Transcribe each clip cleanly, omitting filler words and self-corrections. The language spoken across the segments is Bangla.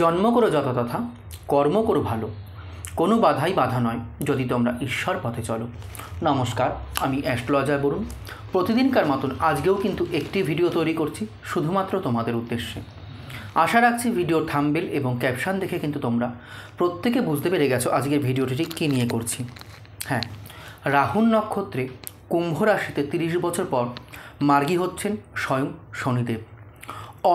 জন্ম করো যত তথা, কর্ম করো ভালো, কোনো বাধাই বাধা নয় যদি তোমরা ঈশ্বর পথে চলো। নমস্কার, আমি অ্যাস্ট্রোলজার বরুণ। প্রতিদিনকার মতন আজকেও কিন্তু একটি ভিডিও তৈরি করছি শুধুমাত্র তোমাদের উদ্দেশ্যে। আশা রাখছি ভিডিওর থাম্বনেল এবং ক্যাপশন দেখে কিন্তু তোমরা প্রত্যেকে বুঝতে পেরে গেছো আজকের ভিডিওটি ঠিক কী নিয়ে করছি। হ্যাঁ, রাহুর নক্ষত্রে কুম্ভ রাশিতে 30 বছর পর মার্গী হচ্ছেন স্বয়ং শনিদেব।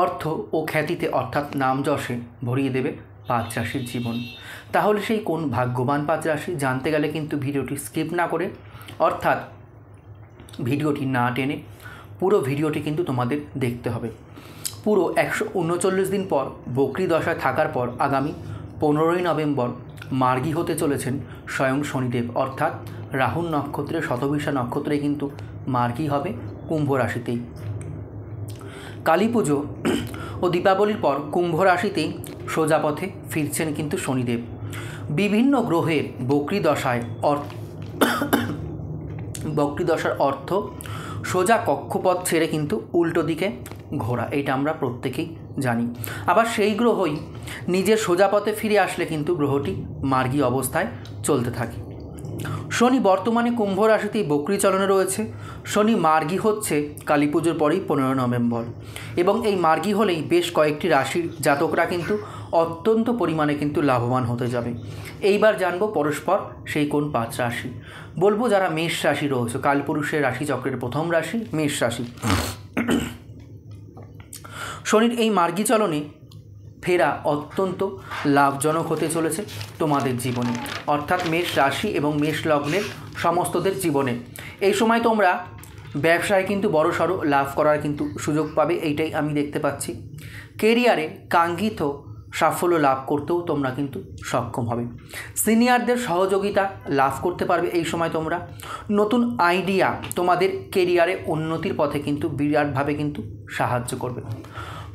অর্থ ও খ্যাতিতে অর্থাৎ নাম যশে ভরিয়ে দেবে 5 রাশির জীবন। তাহলে সেই কোন ভাগ্যবান 5 রাশি জানতে গেলে কিন্তু ভিডিওটি স্কিপ না করে, অর্থাৎ ভিডিওটি না টেনে পুরো ভিডিওটি কিন্তু তোমাদের দেখতে হবে। পুরো 139 দিন পর বকরি দশায় থাকার পর আগামী 15ই নভেম্বর মার্গী হতে চলেছেন স্বয়ং শনিদেব, অর্থাৎ রাহুর নক্ষত্রে শতবিশা নক্ষত্রে কিন্তু মার্গী হবে কুম্ভ রাশিতেই। কালী পুজো ও দীপাবলির পর কুম্ভ রাশিতেই সোজা পথে ফিরছেন কিন্তু শনিদেব। বিভিন্ন গ্রহের বকরি দশার অর্থ সোজা কক্ষপথ ছেড়ে কিন্তু উল্টো দিকে ঘোরা, এটা আমরা প্রত্যেকেই জানি। আবার সেই গ্রহই নিজের সোজা পথে ফিরে আসলে কিন্তু গ্রহটি মার্গী অবস্থায় চলতে থাকে। শনি বর্তমানে কুম্ভ রাশিতেই বকরি চলনে রয়েছে। শনি মার্গী হচ্ছে কালী পুজোর পরেই 15 নভেম্বর, এবং এই মার্গী হলেই বেশ কয়েকটি রাশির জাতকরা কিন্তু অত্যন্ত পরিমাণে কিন্তু লাভবান হতে যাবে। এইবার জানবো পরস্পর সেই কোন 5 রাশি। বলবো যারা মেষ রাশি রয়েছে, কালপুরুষের রাশিচক্রের প্রথম রাশি মেষ রাশি। শনির এই মার্গী চলনে ফেরা অত্যন্ত লাভজনক হতে চলেছে তোমাদের জীবনে, অর্থাৎ মেষ রাশি এবং মেষ লগ্নের সমস্তদের জীবনে। এই সময় তোমরা ব্যবসায় কিন্তু বড়সড় লাভ করার কিন্তু সুযোগ পাবে, এইটাই আমি দেখতে পাচ্ছি। কেরিয়ারে কাঙ্ক্ষিত সাফল্য লাভ করতেও তোমরা কিন্তু সক্ষম হবে। সিনিয়রদের সহযোগিতা লাভ করতে পারবে এই সময় তোমরা। নতুন আইডিয়া তোমাদের কেরিয়ারে উন্নতির পথে কিন্তু বিরাটভাবে কিন্তু সাহায্য করবে।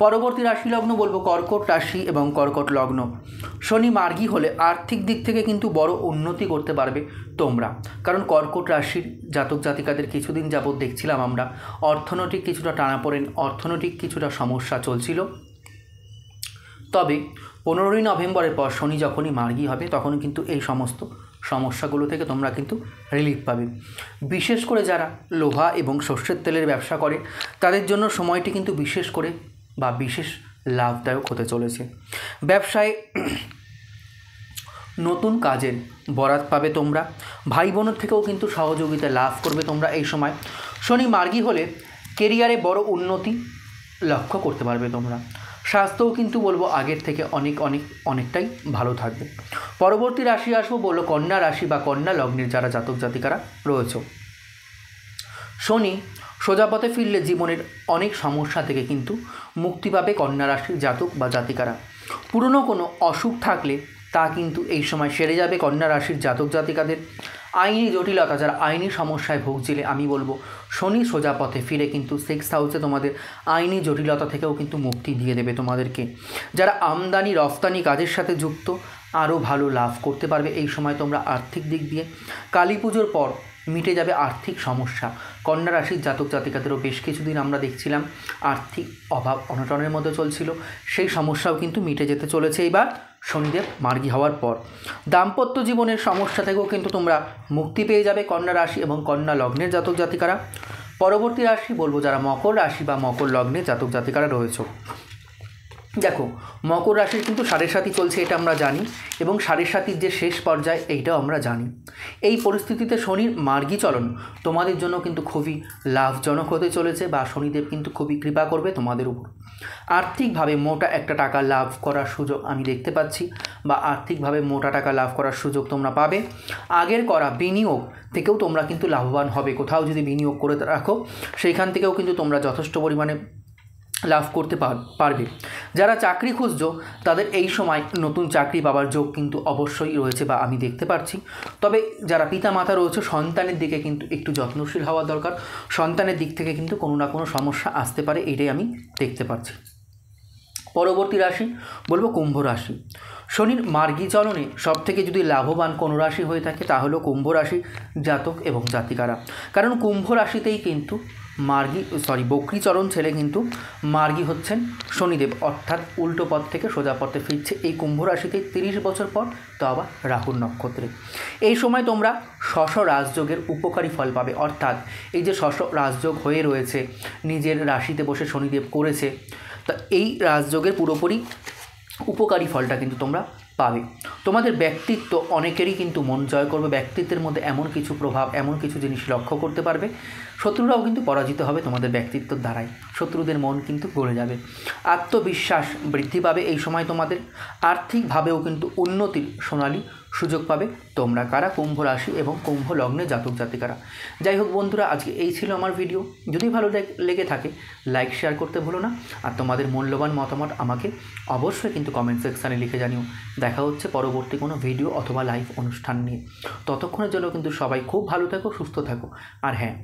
পরবর্তী রাশি লগ্ন বলবো কর্কট রাশি এবং কর্কট লগ্ন। শনি মার্গী হলে আর্থিক দিক থেকে কিন্তু বড় উন্নতি করতে পারবে তোমরা, কারণ কর্কট রাশির জাতক জাতিকাদের কিছুদিন যাবৎ দেখছিলাম আমরা অর্থনৈতিক কিছুটা টানাপোড়েন, অর্থনৈতিক কিছুটা সমস্যা চলছিল। তবে 15ই নভেম্বরের পর শনি যখনই মার্গী হবে তখন কিন্তু এই সমস্ত সমস্যাগুলো থেকে তোমরা কিন্তু রিলিফ পাবে। বিশেষ করে যারা লোহা এবং সর্ষের তেলের ব্যবসা করে তাদের জন্য সময়টি কিন্তু বিশেষ করে বা বিশেষ লাভদায়ক হতে চলেছে। ব্যবসায় নতুন কাজের বরাত পাবে তোমরা। ভাই বোনের থেকেও কিন্তু সহযোগিতা লাভ করবে তোমরা এই সময়। শনি মার্গী হলে কেরিয়ারে বড় উন্নতি লক্ষ্য করতে পারবে তোমরা। স্বাস্থ্যও কিন্তু বলবো আগের থেকে অনেকটাই ভালো থাকবে। পরবর্তী রাশি আসবো বললো কন্যা রাশি বা কন্যা লগ্নের যারা জাতক জাতিকারা রয়েছে। শনি সোজা পথে ফিরলে জীবনের অনেক সমস্যা থেকে কিন্তু মুক্তি পাবে কন্যা রাশির জাতক বা জাতিকারা। পুরনো কোনো অসুখ থাকলে তা কিন্তু এই সময় সেরে যাবে কন্যা রাশির জাতক জাতিকাদের। আইনি জটিলতা, যারা আইনি সমস্যায় ভুগছিলে, আমি বলবো শনি সোজা পথে ফিরে কিন্তু 6th হাউসে তোমাদের আইনি জটিলতা থেকেও কিন্তু মুক্তি দিয়ে দেবে তোমাদেরকে। যারা আমদানি রফতানি কাজের সাথে যুক্ত আরও ভালো লাভ করতে পারবে এই সময় তোমরা আর্থিক দিক দিয়ে। কালী পুজোর পর মিটে যাবে আর্থিক সমস্যা। কন্যা রাশির জাতক জাতিকাদেরও বেশ কিছুদিন আমরা দেখছিলাম আর্থিক অভাব অনটনের মধ্যে চলছিল, সেই সমস্যাও কিন্তু মিটে যেতে চলেছে এবার শনিদেব মার্গী হওয়ার পর। দাম্পত্য জীবনের সমস্যা থেকেও কিন্তু তোমরা মুক্তি পেয়ে যাবে কন্যা রাশি এবং কন্যা লগ্নের জাতক জাতিকারা। পরবর্তী রাশি বলবো যারা মকর রাশি বা মকর লগ্নের জাতক জাতিকারা রয়েছে। দেখো, মকর রাশির কিন্তু 7.5 চলছে, এটা আমরা জানি, এবং 7.5 যে শেষ পর্যায়ে এইটাও আমরা জানি। এই পরিস্থিতিতে শনির মার্গী চলন তোমাদের জন্য কিন্তু খুবই লাভজনক হতে চলেছে, বা শনিদেব কিন্তু খুবই কৃপা করবে তোমাদের উপর। আর্থিকভাবে মোটা একটা টাকা লাভ করার সুযোগ আমি দেখতে পাচ্ছি, বা আর্থিকভাবে মোটা টাকা লাভ করার সুযোগ তোমরা পাবে। আগের করা বিনিয়োগ থেকেও তোমরা কিন্তু লাভবান হবে। কোথাও যদি বিনিয়োগ করে রাখো সেইখান থেকেও কিন্তু তোমরা যথেষ্ট পরিমাণে লাভ করতে পারবে। যারা চাকরি খুঁজছো তাদের এই সময় নতুন চাকরি পাওয়ার যোগ কিন্তু অবশ্যই রয়েছে বা আমি দেখতে পাচ্ছি। তবে যারা পিতামাতা রয়েছে সন্তানের দিকে কিন্তু একটু যত্নশীল হওয়া দরকার। সন্তানের দিক থেকে কিন্তু কোনো না কোনো সমস্যা আসতে পারে, এটাই আমি দেখতে পাচ্ছি। পরবর্তী রাশি বলবো কুম্ভ রাশি। শনির মার্গী চলনে সবথেকে যদি লাভবান কোনো রাশি হয়ে থাকে তা হলো কুম্ভ রাশি জাতক এবং জাতিকারা, কারণ কুম্ভ রাশিতেই কিন্তু বক্রীচরণ ছেলে কিন্তু মার্গী হচ্ছেন শনিদেব, অর্থাৎ উল্টো পথ থেকে সোজা পথে ফিরছে এই কুম্ভ রাশিতে 30 বছর পর, তো আবার রাহুর নক্ষত্রে। এই সময় তোমরা শশ রাজযোগের উপকারী ফল পাবে, অর্থাৎ এই যে শশ রাজযোগ হয়ে রয়েছে, নিজের রাশিতে বসে শনিদেব করেছে, তা এই রাজযোগের পুরোপুরি উপকারী ফলটা কিন্তু তোমরা পাবে। তোমাদের ব্যক্তিত্ব অনেকেরই কিন্তু মন জয় করবে, ব্যক্তিত্বের মধ্যে এমন কিছু প্রভাব, এমন কিছু জিনিস লক্ষ্য করতে পারবে, শত্রুরাও কিন্তু পরাজিত হবে তোমাদের ব্যক্তিত্বর দ্বারাই, শত্রুদের মন কিন্তু গড়ে যাবে, আত্মবিশ্বাস বৃদ্ধি পাবে। এই সময় তোমাদের আর্থিকভাবেও কিন্তু উন্নতির সোনালি সুযোগ পাবে তোমরা কারা কুম্ভ রাশি এবং কুম্ভ লগ্নে জাতক জাতিকারা। যাই হোক বন্ধুরা, আজকে এই ছিল আমার ভিডিও। যদি ভালো লেগে থাকে লাইক শেয়ার করতে ভুলো না, আর তোমাদের মূল্যবান মতামত আমাকে অবশ্যই কিন্তু কমেন্ট সেকশানে লিখে জানিও। দেখা হচ্ছে পরবর্তী কোনো ভিডিও অথবা লাইভ অনুষ্ঠান নিয়ে। ততক্ষণের জন্য কিন্তু সবাই খুব ভালো থাকো, সুস্থ থাকো। আর হ্যাঁ,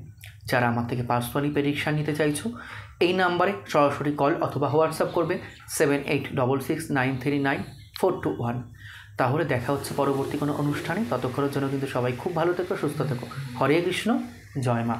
যারা আমার থেকে পার্সোনালি প্রেডিকশান নিতে চাইছো, এই নাম্বারে সরাসরি কল অথবা হোয়াটসঅ্যাপ করবে 7866693941। তাহলে দেখা হচ্ছে পরবর্তী কোনো অনুষ্ঠানে। ততক্ষণের জন্য কিন্তু সবাই খুব ভালো থেকো, সুস্থ থেকো। হরে কৃষ্ণ, জয় মা।